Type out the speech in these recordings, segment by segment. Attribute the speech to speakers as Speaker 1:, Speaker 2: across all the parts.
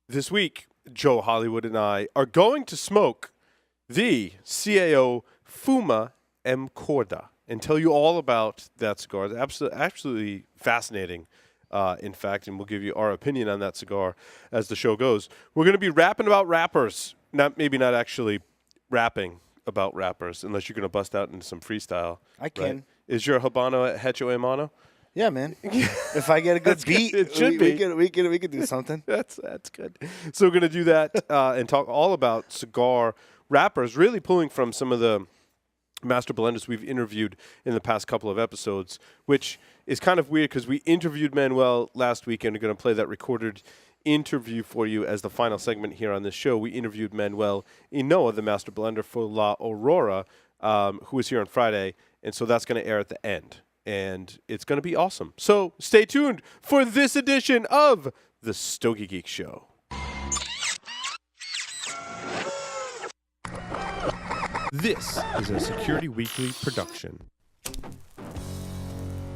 Speaker 1: This week, Joe Hollywood and I are going to smoke the CAO Fuma M. Corda and tell you all about that cigar. It's absolutely fascinating, in fact, and we'll give you our opinion on that cigar as the show goes. We're going to be rapping about rappers, maybe not actually rapping about rappers, unless you're going to bust out into some freestyle.
Speaker 2: I can.
Speaker 1: Right? Is your Habano a Hecho e Mano?
Speaker 2: Yeah, man. If I get a good beat,
Speaker 1: it should be.
Speaker 2: We can do something.
Speaker 1: That's good. So we're going to do that and talk all about cigar wrappers, really pulling from some of the master blenders we've interviewed in the past couple of episodes, which is kind of weird because we interviewed Manuel last week and are going to play that recorded interview for you as the final segment here on this show. We interviewed Manuel Inoa, the master blender for La Aurora, who was here on Friday, and so that's going to air at the end. And it's going to be awesome. So stay tuned for this edition of the Stogie Geeks Show. This is a Security Weekly production.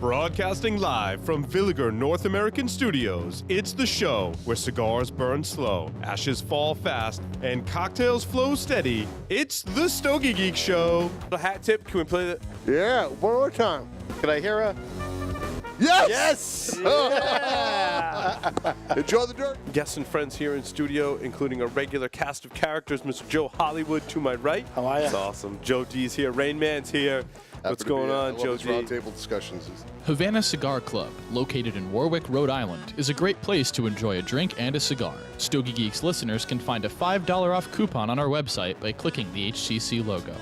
Speaker 1: Broadcasting live from Villiger North American Studios, it's the show where cigars burn slow, ashes fall fast, and cocktails flow steady. It's the Stogie Geeks Show. A hat tip, can we play that?
Speaker 3: Yeah, one more time.
Speaker 4: Can I hear a...
Speaker 3: Yes!
Speaker 1: Yeah!
Speaker 3: Enjoy the dirt.
Speaker 1: Guests and friends here in studio, including a regular cast of characters, Mr. Joe Hollywood to my right.
Speaker 2: How are ya?
Speaker 1: That's awesome. Joe D's here. Rain Man's here. What's going on, Joe D?
Speaker 3: Roundtable discussions.
Speaker 5: Havana Cigar Club, located in Warwick, Rhode Island, is a great place to enjoy a drink and a cigar. Stogie Geeks listeners can find a $5 off coupon on our website by clicking the HCC logo.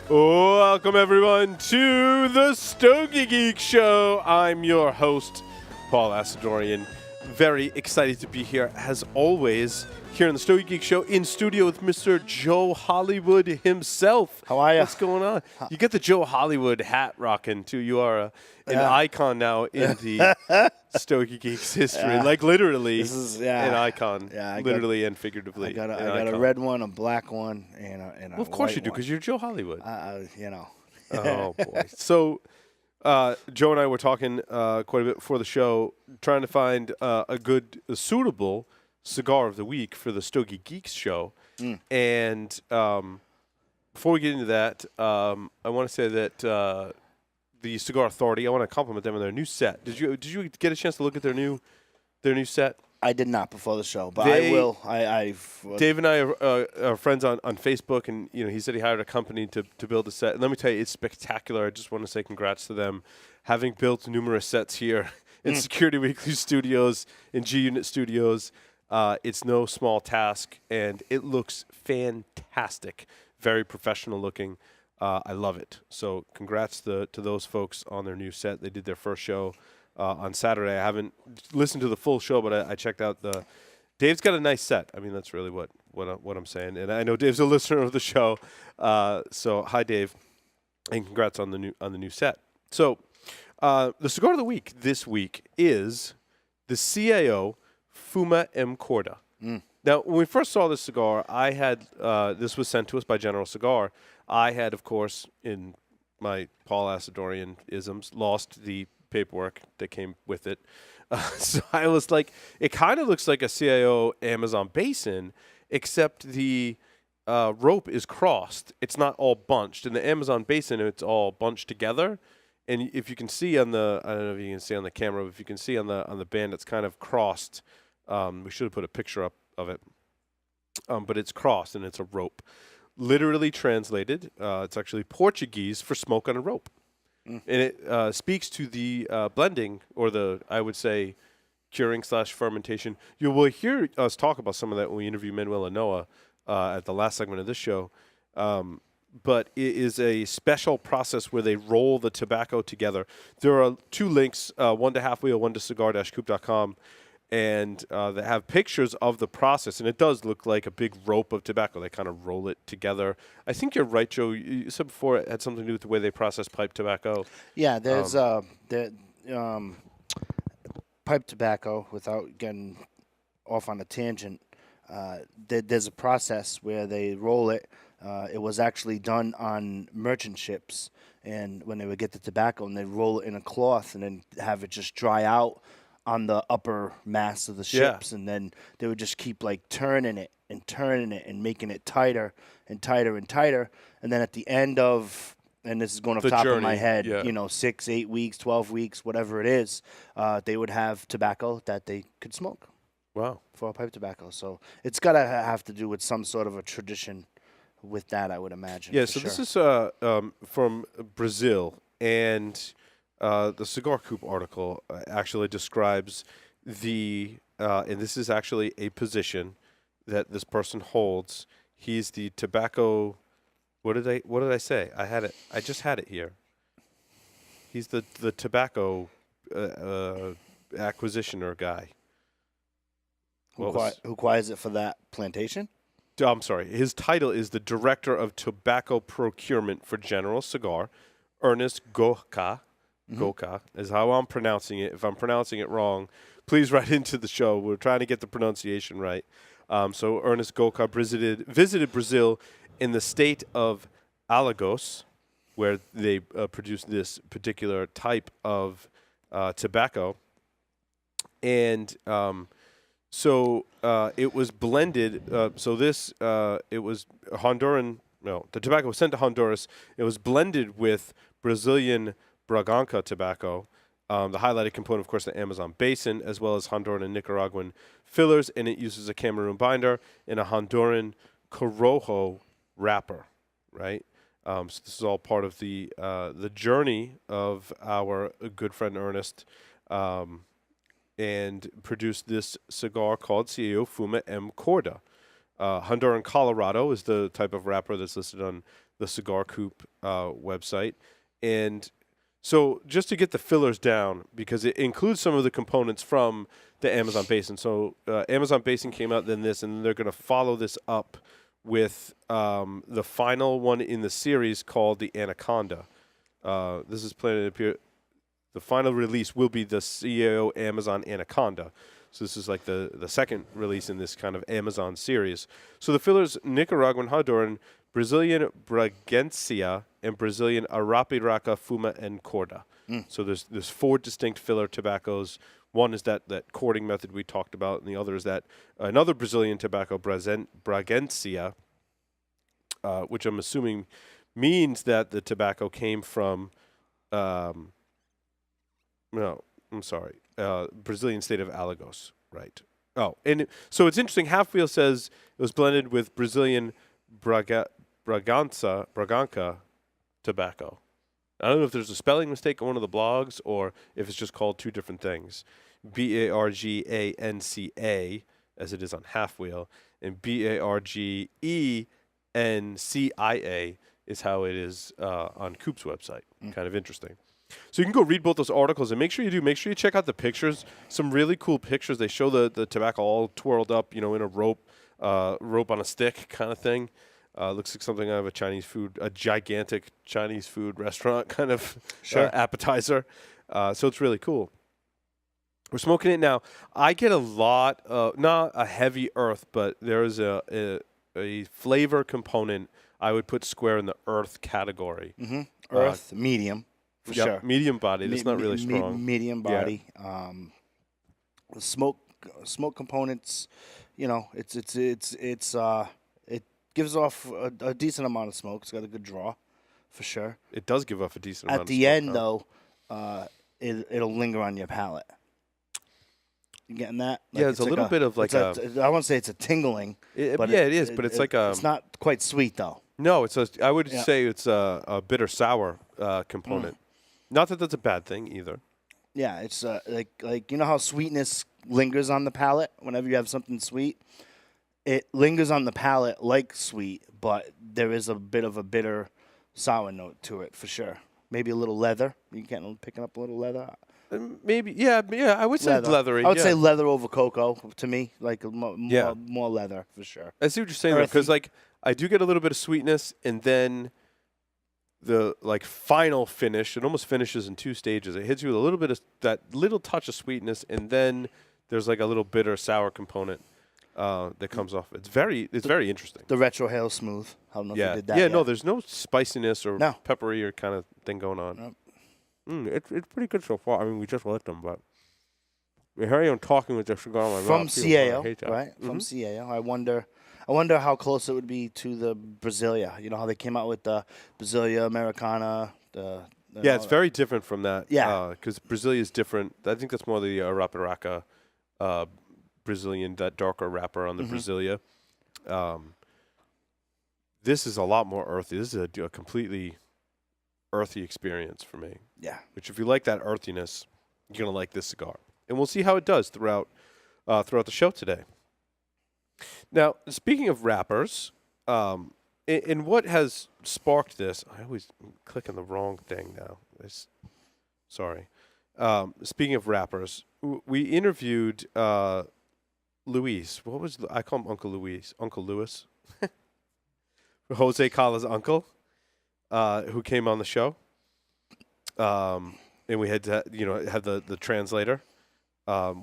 Speaker 1: Welcome, everyone, to the Stogie Geek Show. I'm your host, Paul Asadorian. Very excited to be here, as always, here in the Stogie Geek Show, in studio with Mr. Joe Hollywood himself.
Speaker 2: How are ya?
Speaker 1: What's going on? You get the Joe Hollywood hat rocking, too. You are an icon now in the Stogie Geeks history.
Speaker 2: Yeah.
Speaker 1: Like, literally
Speaker 2: This is
Speaker 1: an icon,
Speaker 2: Yeah,
Speaker 1: literally and figuratively.
Speaker 2: I got
Speaker 1: an
Speaker 2: a
Speaker 1: icon.
Speaker 2: red one, a black one, and a
Speaker 1: Well, of course
Speaker 2: white
Speaker 1: you do,
Speaker 2: one.
Speaker 1: because you're Joe Hollywood.
Speaker 2: You know.
Speaker 1: Oh, boy. So, Joe and I were talking quite a bit before the show, trying to find a suitable cigar of the week for the Stogie Geeks show. And before we get into that, I want to say that the Cigar Authority, I want to compliment them on their new set. Did you get a chance to look at their new set?
Speaker 2: I did not before the show, but
Speaker 1: They-
Speaker 2: I will. I've
Speaker 1: Dave and I are friends on Facebook, and he said he hired a company to build a set. And let me tell you, it's spectacular. I just want to say congrats to them, having built numerous sets here in Security Weekly Studios, in G Unit Studios. It's no small task, and it looks fantastic. Very professional looking. I love it. So congrats to those folks on their new set. They did their first show on Saturday. I haven't listened to the full show, but I checked out Dave's got a nice set. I mean, that's really what I'm saying. And I know Dave's a listener of the show. So hi, Dave, and congrats on the new set. So the cigar of the week this week is the CAO Fuma M. Corda. Now, when we first saw this cigar, I had this was sent to us by General Cigar. I had, of course, in my Paul Asadorian isms, lost the paperwork that came with it. So I was like, it kind of looks like a CAO Amazon Basin, except the rope is crossed. It's not all bunched. In the Amazon Basin, it's all bunched together. And if you can see on the, I don't know if you can see on the camera, but if you can see on the band, it's kind of crossed. We should have put a picture up of it. But it's crossed and it's a rope. Literally translated, it's actually Portuguese for smoke on a rope. And it speaks to the blending, or I would say, curing/fermentation. You will hear us talk about some of that when we interview Manuel Inoa at the last segment of this show. But it is a special process where they roll the tobacco together. There are two links, one to Halfwheel, one to cigar-coop.com. And they have pictures of the process, and it does look like a big rope of tobacco. They kind of roll it together. I think you're right, Joe. You said before it had something to do with the way they process pipe tobacco.
Speaker 2: Yeah, there's pipe tobacco, without getting off on a tangent. There's a process where they roll it. It was actually done on merchant ships, and when they would get the tobacco and they'd roll it in a cloth and then have it just dry out on the upper mass of the
Speaker 1: Yeah.
Speaker 2: ships, and then they would just keep like turning it and making it tighter and tighter and tighter, and then at the end of, and this is going off
Speaker 1: The
Speaker 2: the top of my
Speaker 1: journey,
Speaker 2: head,
Speaker 1: yeah.
Speaker 2: 6, 8 weeks, 12 weeks, whatever it is, they would have tobacco that they could smoke
Speaker 1: Wow.
Speaker 2: for pipe tobacco. So it's got to have to do with some sort of a tradition with that, I would imagine.
Speaker 1: Yeah,
Speaker 2: for
Speaker 1: so
Speaker 2: sure.
Speaker 1: this is from Brazil, and the Cigar Coop article actually describes and this is actually a position that this person holds. He's the tobacco. What did I say? I had it. I just had it here. He's the tobacco acquisitioner guy.
Speaker 2: Who acquires it for that plantation?
Speaker 1: I'm sorry. His title is the Director of Tobacco Procurement for General Cigar. Ernest Goka. Goka is how I'm pronouncing it. If I'm pronouncing it wrong, please write into the show. We're trying to get the pronunciation right. So Ernest Goka visited Brazil in the state of Alagoas, where they produce this particular type of tobacco. And so it was blended. It was Honduran. No, the tobacco was sent to Honduras. It was blended with Brazilian Braganca tobacco. The highlighted component, of course, the Amazon basin, as well as Honduran and Nicaraguan fillers, and it uses a Cameroon binder and a Honduran Corojo wrapper. Right. So this is all part of the journey of our good friend Ernest. And produced this cigar called Cielo Fuma M. Corda. Honduran Colorado is the type of wrapper that's listed on the Cigar Coop website. And so just to get the fillers down, because it includes some of the components from the Amazon basin. So Amazon basin came out, then this, and they're going to follow this up with the final one in the series called the Anaconda. This is planned to appear. The final release will be the CEO Amazon Anaconda. So this is like the second release in this kind of Amazon series. So the fillers, Nicaraguan, Honduran, Brazilian Bragancia, and Brazilian Arapiraca, Fuma, and Corda. So there's 4 distinct filler tobaccos. One is that cording method we talked about, and the other is that another Brazilian tobacco, Bragancia, which I'm assuming means that the tobacco came from... No, I'm sorry. Brazilian state of Alagoas, right? Oh, and so it's interesting. Half Wheel says it was blended with Brazilian Braganca tobacco. I don't know if there's a spelling mistake on one of the blogs or if it's just called 2 different things. Barganca, as it is on Half Wheel, and Bargencia is how it is on Coop's website. Kind of interesting. So you can go read both those articles, and make sure you check out the pictures. Some really cool pictures. They show the tobacco all twirled up, in a rope on a stick kind of thing. Looks like something out of a gigantic Chinese food restaurant kind of appetizer. So it's really cool. We're smoking it now. I get a lot of, not a heavy earth, but there is a flavor component I would put square in the earth category.
Speaker 2: Earth, medium. For sure.
Speaker 1: Medium body. That's not really strong.
Speaker 2: Medium body. Smoke components. It gives off a decent amount of smoke. It's got a good draw, for sure.
Speaker 1: It does give off a decent amount of smoke.
Speaker 2: At the end, though, it'll linger on your palate. You getting that?
Speaker 1: Yeah, it's a little bit of like
Speaker 2: I won't say it's a tingling.
Speaker 1: It is, but it's like a.
Speaker 2: It's not quite sweet though.
Speaker 1: No, I would say it's a bitter sour component. Not that that's a bad thing either.
Speaker 2: Yeah, it's like how sweetness lingers on the palate whenever you have something sweet. It lingers on the palate like sweet, but there is a bit of a bitter sour note to it for sure. Maybe a little leather. You picking up a little leather.
Speaker 1: Maybe, yeah. I would say leathery.
Speaker 2: I would say leather over cocoa to me, like more leather for sure.
Speaker 1: I see what you're saying, because I do get a little bit of sweetness, and then the final finish, it almost finishes in 2 stages. It hits you with a little bit of that little touch of sweetness, and then there's like a little bitter sour component that comes off. It's very interesting.
Speaker 2: The retrohale smooth. I don't know if you did that.
Speaker 1: Yeah,
Speaker 2: yet.
Speaker 1: no, there's no spiciness or peppery or kind of thing going on.
Speaker 2: Nope.
Speaker 1: It's pretty good so far. I mean, we just lit them, but I hear you talking with the cigar in my
Speaker 2: from
Speaker 1: mouth, too. I
Speaker 2: CAO,
Speaker 1: hate that.
Speaker 2: right? From CAO. I wonder how close it would be to the Brasilia. You know how they came out with the Brasilia Americana.
Speaker 1: Yeah, it's very different from that.
Speaker 2: Yeah.
Speaker 1: Because Brasilia is different. I think that's more the Arapiraca Brazilian, that darker wrapper on the Brasilia. This is a lot more earthy. This is a completely earthy experience for me.
Speaker 2: Yeah.
Speaker 1: Which, if you like that earthiness, you're going to like this cigar. And we'll see how it does throughout the show today. Now, speaking of wrappers, and what has sparked this, I always click on the wrong thing now. Sorry. Speaking of wrappers, we interviewed Luis. I call him Uncle Luis. Uncle Louis. Jose Cala's uncle, who came on the show. And we had to, have the translator,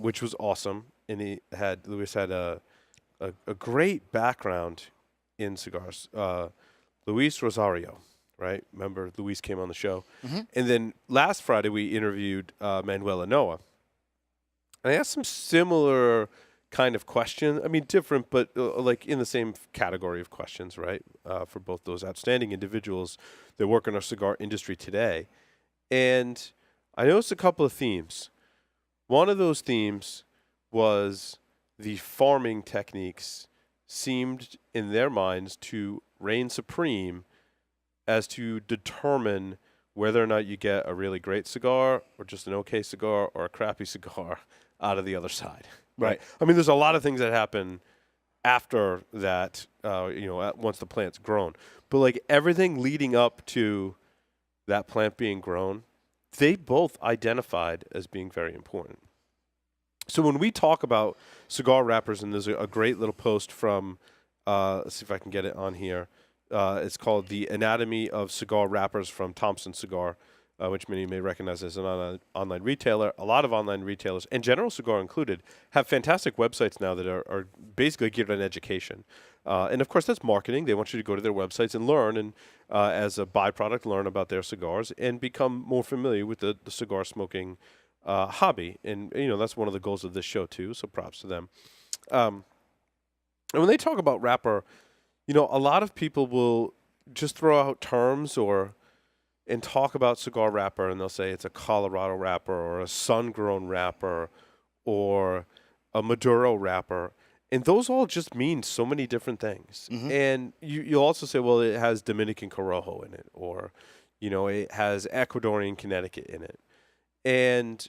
Speaker 1: which was awesome. And Luis had a great background in cigars. Luis Rosario, right? Remember, Luis came on the show. And then last Friday, we interviewed Manuel Anoa. And I asked some similar kind of question. I mean, different, but like in the same category of questions, right? For both those outstanding individuals that work in our cigar industry today. And I noticed a couple of themes. One of those themes was the farming techniques seemed in their minds to reign supreme as to determine whether or not you get a really great cigar or just an okay cigar or a crappy cigar out of the other side. Right. I mean, there's a lot of things that happen after that, once the plant's grown. But like everything leading up to that plant being grown, they both identified as being very important. So when we talk about cigar wrappers, and there's a great little post from, let's see if I can get it on here. It's called The Anatomy of Cigar Wrappers from Thompson Cigar, which many may recognize as an online retailer. A lot of online retailers, and General Cigar included, have fantastic websites now that are basically giving an education. And, of course, that's marketing. They want you to go to their websites and learn, and as a byproduct, learn about their cigars and become more familiar with the cigar smoking hobby. And, that's one of the goals of this show, too, so props to them. And when they talk about wrapper, a lot of people will just throw out terms and talk about cigar wrapper, and they'll say it's a Colorado wrapper or a sun-grown wrapper or a Maduro wrapper. And those all just mean so many different things. And you'll also say, well, it has Dominican Corojo in it, or, it has Ecuadorian Connecticut in it. And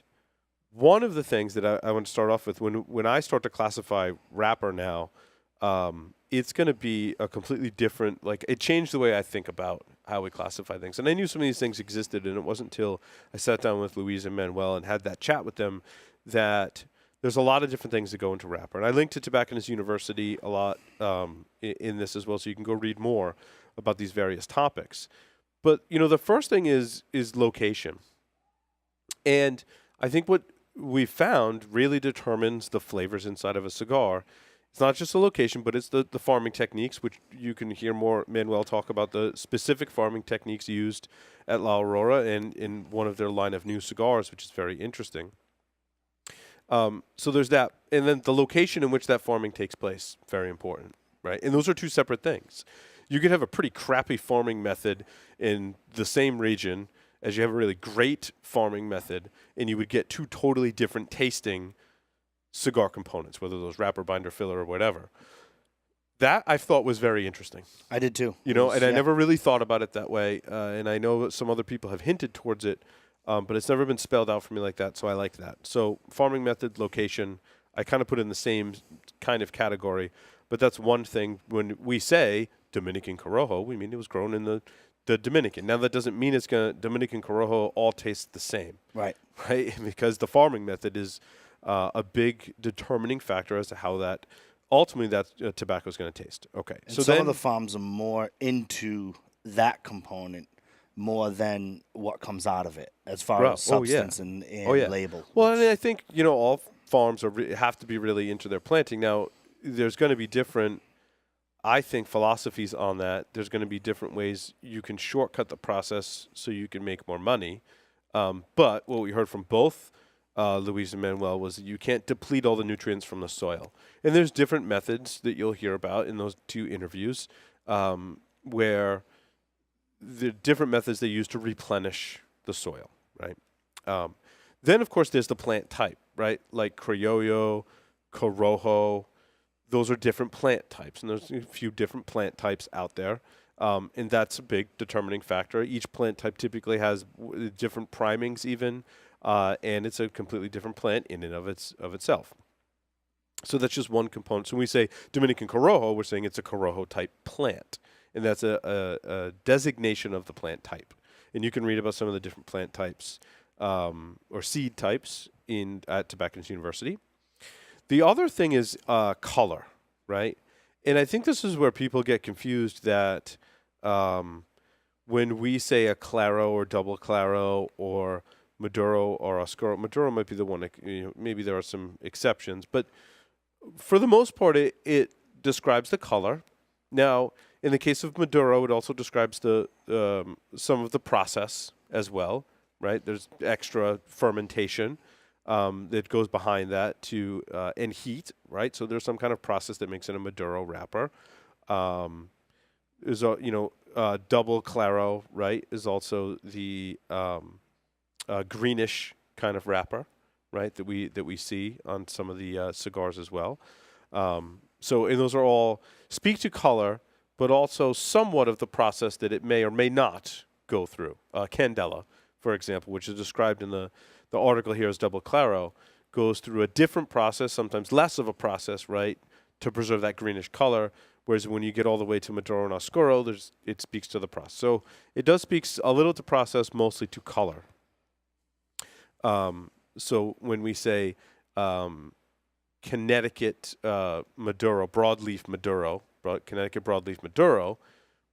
Speaker 1: one of the things that I want to start off with, when I start to classify wrapper now, it's going to be a completely different, it changed the way I think about how we classify things. And I knew some of these things existed, and it wasn't until I sat down with Louise and Manuel and had that chat with them that there's a lot of different things that go into wrapper. And I linked to Tobacconist University a lot in this as well, so you can go read more about these various topics. But, the first thing is location. And I think what we found really determines the flavors inside of a cigar. It's not just the location, but it's the farming techniques, which you can hear more Manuel talk about the specific farming techniques used at La Aurora and in one of their line of new cigars, which is very interesting. So there's that. And then the location in which that farming takes place, very important, right? And those are two separate things. You could have a pretty crappy farming method in the same region as you have a really great farming method, and you would get two totally different tasting cigar components, whether those wrapper, binder, filler, or whatever. That I thought was very interesting.
Speaker 2: I did too.
Speaker 1: And I never really thought about it that way. And I know some other people have hinted towards it, but it's never been spelled out for me like that, so I like that. So farming method, location, I kind of put in the same kind of category, but that's one thing. When we say Dominican Corojo, we mean it was grown in the Dominican. Now, that doesn't mean Dominican Corojo all tastes the same. Right? Because the farming method is a big determining factor as to how that ultimately that tobacco is going to taste. Okay.
Speaker 2: And so some of the farms are more into that component more than what comes out of it as far as substance and label.
Speaker 1: Well, and I think, all farms have to be really into their planting. Now, there's going to be different, I think, philosophies on that. There's going to be different ways you can shortcut the process so you can make more money. But what we heard from both Luis and Manuel, was that you can't deplete all the nutrients from the soil. And there's different methods that you'll hear about in those 2 interviews, where the different methods they use to replenish the soil, right? Then, of course, there's the plant type, right? Like criollo, corojo. Those are different plant types, and there's a few different plant types out there. And that's a big determining factor. Each plant type typically has different primings even, and it's a completely different plant in and of itself. So that's just one component. So when we say Dominican corojo, we're saying it's a corojo type plant, and that's a designation of the plant type. And you can read about some of the different plant types or seed types at Tobacconist University. The other thing is color, right? And I think this is where people get confused that when we say a Claro or double Claro or Maduro or Oscuro, Maduro might be the one, maybe there are some exceptions, but for the most part, it describes the color. Now, in the case of Maduro, it also describes the some of the process as well, right? There's extra fermentation that goes behind that and heat, right? So there's some kind of process that makes it a Maduro wrapper. Is double Claro, right? Is also the greenish kind of wrapper, right? That we see on some of the cigars as well. And those are all speak to color, but also somewhat of the process that it may or may not go through. Candela, for example, which is described in the article here as double Claro, goes through a different process, sometimes less of a process, right, to preserve that greenish color. Whereas when you get all the way to Maduro and Oscuro, it speaks to the process. So it does speak a little to process, mostly to color. So when we say Connecticut Maduro, broadleaf Maduro, Connecticut broadleaf Maduro,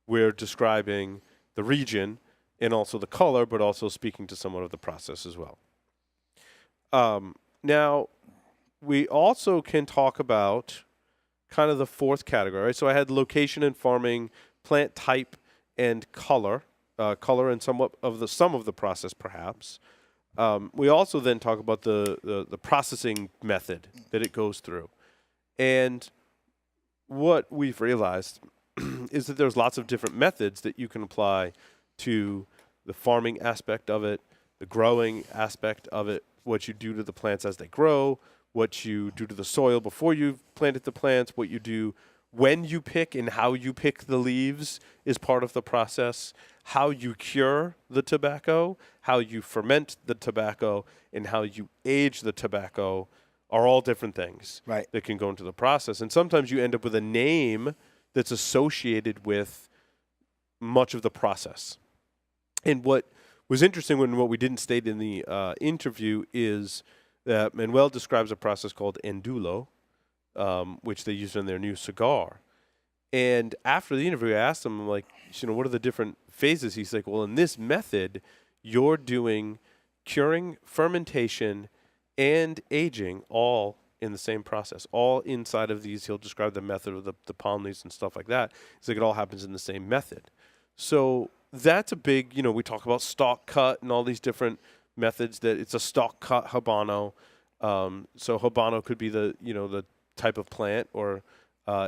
Speaker 1: we're describing the region and also the color, but also speaking to somewhat of the process as well. Now, we also can talk about kind of the 4th category. Right? So I had location and farming, plant type, and color and somewhat of some of the process, perhaps. We also then talk about the processing method that it goes through. And what we've realized is that there's lots of different methods that you can apply to the farming aspect of it, the growing aspect of it, what you do to the plants as they grow, what you do to the soil before you've planted the plants, what you do when you pick and how you pick the leaves is part of the process, how you cure the tobacco, how you ferment the tobacco, and how you age the tobacco are all different things that can go into the process. And sometimes you end up with a name that's associated with much of the process. And what was interesting what we didn't state in the interview is that Manuel describes a process called endulo, which they use in their new cigar. And after the interview, I asked him, what are the different phases? He's like, well, in this method, you're doing curing, fermentation, and aging all in the same process, all inside of these. He'll describe the method of the palm leaves and stuff like that. He's like, it all happens in the same method. So that's a big, we talk about stalk cut and all these different methods that it's a stalk cut Habano. So Habano could be the type of plant or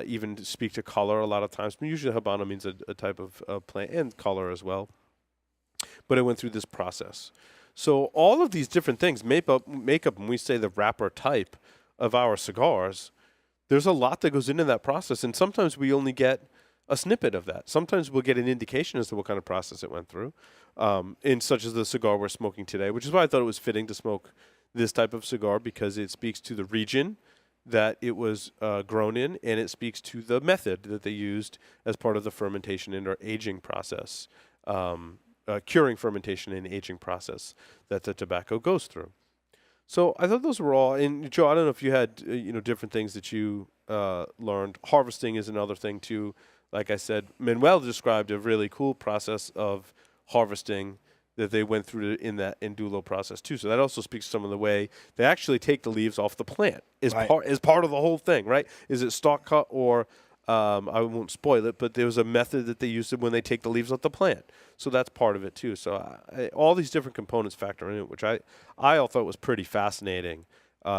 Speaker 1: even to speak to color a lot of times. But usually Habano means a type of plant and color as well. But it went through this process. So all of these different things make up when we say the wrapper type of our cigars, there's a lot that goes into that process. And sometimes we only get a snippet of that. Sometimes we'll get an indication as to what kind of process it went through, in such as the cigar we're smoking today, which is why I thought it was fitting to smoke this type of cigar, because it speaks to the region that it was grown in, and it speaks to the method that they used as part of the fermentation and or aging process, curing, fermentation, and aging process that the tobacco goes through. So I thought those were all. And Joe, I don't know if you had different things that you learned. Harvesting is another thing too. Like I said, Manuel described a really cool process of harvesting that they went through in that endulo process too. So that also speaks to some of the way they actually take the leaves off the plant as part of the whole thing, right? Is it stalk cut or I won't spoil it, but there was a method that they used when they take the leaves off the plant. So that's part of it too. So all these different components factor in it, which I all thought was pretty fascinating.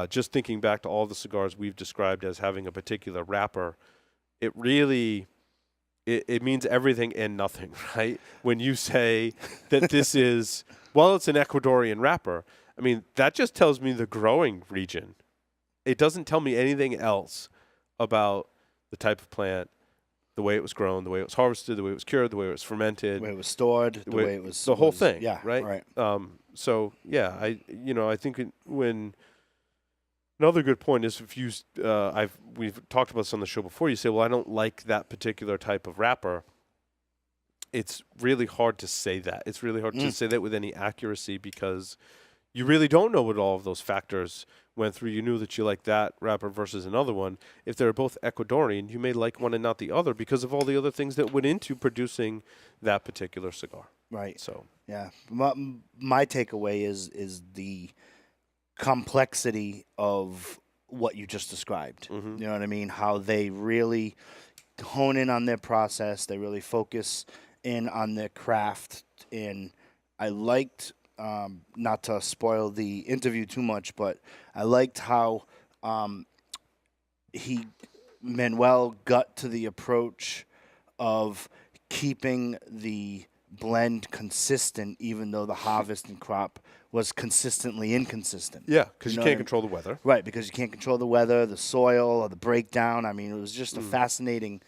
Speaker 1: Just thinking back to all the cigars we've described as having a particular wrapper, it really it means everything and nothing, right? When you say that this is, well, it's an Ecuadorian wrapper, I mean, that just tells me the growing region. It doesn't tell me anything else about the type of plant, the way it was grown, the way it was harvested, the way it was cured, the way it was fermented,
Speaker 2: The way it was stored, the way it was...
Speaker 1: the whole
Speaker 2: was-
Speaker 1: thing,
Speaker 2: Yeah,
Speaker 1: right? So, yeah, I think when... Another good point is if you, we've talked about this on the show before. You say, "Well, I don't like that particular type of wrapper." It's really hard to say that. It's really hard to say that with any accuracy because you really don't know what all of those factors went through. You knew that you like that wrapper versus another one. If they're both Ecuadorian, you may like one and not the other because of all the other things that went into producing that particular cigar.
Speaker 2: Right.
Speaker 1: So,
Speaker 2: Yeah. My takeaway is the complexity of what you just described. You know what I mean? How they really hone in on their process. They really focus in on their craft. And I liked, not to spoil the interview too much, but I liked how Manuel got to the approach of keeping the blend consistent, even though the harvest and crop was consistently inconsistent.
Speaker 1: yeah, because you
Speaker 2: know
Speaker 1: can't
Speaker 2: what I mean?
Speaker 1: control the weather.
Speaker 2: Right, because you can't control the weather, the soil, or the breakdown. I mean, it was just a fascinating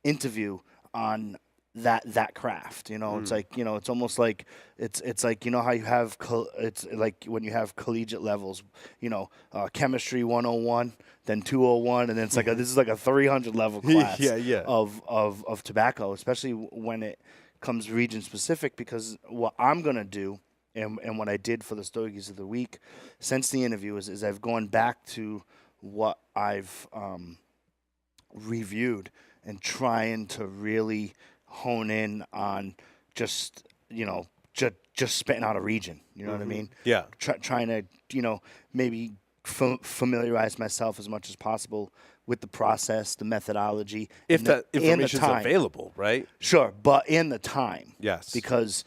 Speaker 2: interview on that craft. You know, it's like, you know, it's almost like it's like, you know how you have it's like when you have collegiate levels, you know, chemistry 101, then 201, and then it's like this is like a 300 level class
Speaker 1: Yeah.
Speaker 2: of tobacco, especially when it comes region specific. Because what I'm gonna do, and what I did for the Stogies of the Week since the interview is I've gone back to what I've reviewed and trying to really hone in on just, you know, just spitting out a region. You know what I mean?
Speaker 1: Yeah.
Speaker 2: Trying to, you know, maybe familiarize myself as much as possible with the process, the methodology.
Speaker 1: If
Speaker 2: and
Speaker 1: that
Speaker 2: and the
Speaker 1: information is
Speaker 2: time.
Speaker 1: available, right?
Speaker 2: Sure, but in the time.
Speaker 1: Yes.
Speaker 2: Because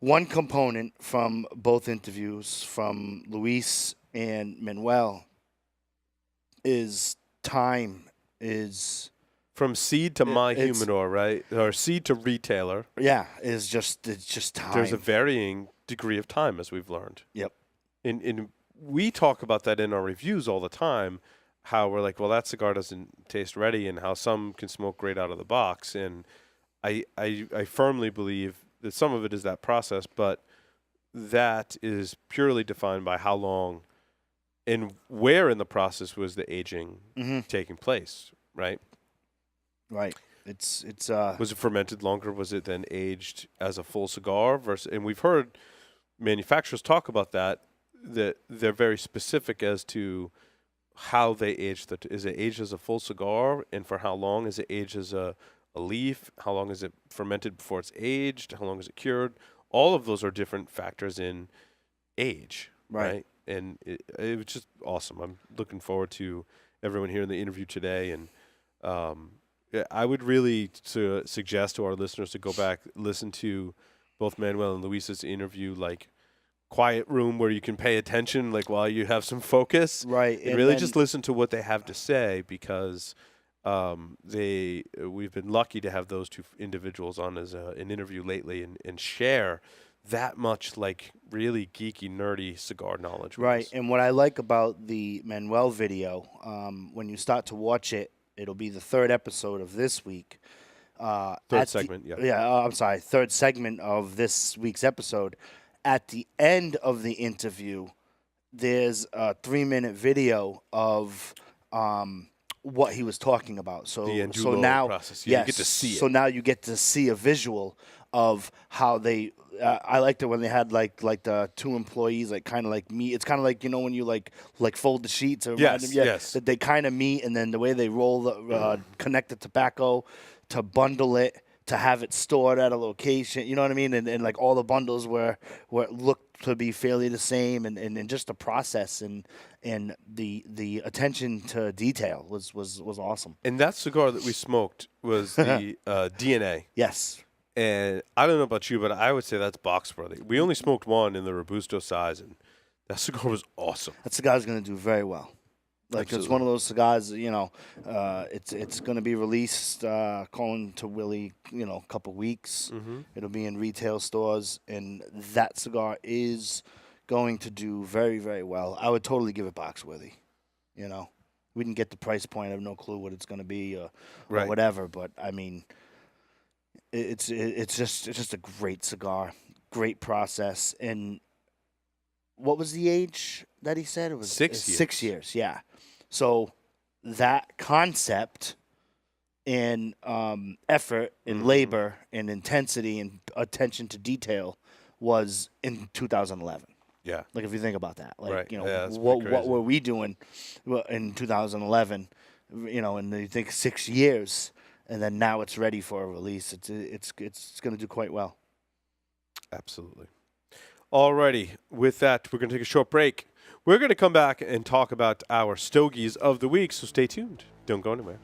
Speaker 2: one component from both interviews from Luis and Manuel is time. Is
Speaker 1: From seed to my
Speaker 2: it's-
Speaker 1: humidor, right? Or seed to retailer,
Speaker 2: it's just time.
Speaker 1: there's a varying degree of time, as we've learned.
Speaker 2: Yep.
Speaker 1: And we talk about that in our reviews all the time, how we're like, well, that cigar doesn't taste ready, and how some can smoke great out of the box. And I firmly believe that some of it is that process, but that is purely defined by how long and where in the process was the aging taking place, right?
Speaker 2: Right. It's
Speaker 1: Was it fermented longer? Was it then aged as a full cigar? And we've heard manufacturers talk about that they're very specific as to how they age. Is it aged as a full cigar, and for how long? Is it aged as a leaf? How long is it fermented before it's aged? How long is it cured? All of those are different factors in age, right? And it was just awesome. I'm looking forward to everyone hearing the interview today, and I would really suggest to our listeners to go back, listen to both Manuel and Luis's interview, like quiet room where you can pay attention, like while you have some focus,
Speaker 2: right.
Speaker 1: and really just listen to what they have to say, because we've been lucky to have those two individuals on as an interview lately and share that much like really geeky, nerdy cigar knowledge. with
Speaker 2: Right.
Speaker 1: us.
Speaker 2: And what I like about the Manuel video, when you start to watch it, it'll be the third episode of this week.
Speaker 1: Third segment, yeah.
Speaker 2: Yeah, I'm sorry, third segment of this week's episode. At the end of the interview, there's a 3-minute video of what he was talking about. So,
Speaker 1: The
Speaker 2: so
Speaker 1: Andulo
Speaker 2: now,
Speaker 1: process. Yeah, you
Speaker 2: yes,
Speaker 1: get to see
Speaker 2: So
Speaker 1: it.
Speaker 2: now you get to see a visual of how they. I liked it when they had like the two employees, like kind of like meet. It's kind of like, you know, when you like fold the sheets. Or
Speaker 1: Yes, yes.
Speaker 2: That they kind of meet, and then the way they roll the connect the tobacco to bundle it, to have it stored at a location, you know what I mean? And like all the bundles looked to be fairly the same, and just the process and the attention to detail was awesome.
Speaker 1: And that cigar that we smoked was the DNA.
Speaker 2: Yes.
Speaker 1: And I don't know about you, but I would say that's box worthy. We only smoked one in the Robusto size, and that cigar was awesome.
Speaker 2: That cigar's going to do very well. Like, it's one of those cigars, it's going to be released, calling to Willie, a couple weeks.
Speaker 1: Mm-hmm.
Speaker 2: It'll be in retail stores, and that cigar is going to do very, very well. I would totally give it box worthy. We didn't get the price point. I have no clue what it's going to be or whatever, but I mean, it's just a great cigar, great process. And what was the age that he said? It was
Speaker 1: 6 years.
Speaker 2: 6 years, yeah. So that concept and effort and labor and intensity and attention to detail was in 2011.
Speaker 1: Yeah.
Speaker 2: Like, if you think about that, like,
Speaker 1: Right. That's
Speaker 2: what
Speaker 1: pretty crazy.
Speaker 2: were we doing in 2011? And you think 6 years, and then now it's ready for a release. It's going to do quite well.
Speaker 1: Absolutely. Alrighty. With that, we're going to take a short break. We're going to come back and talk about our Stogies of the week, so stay tuned. Don't go anywhere.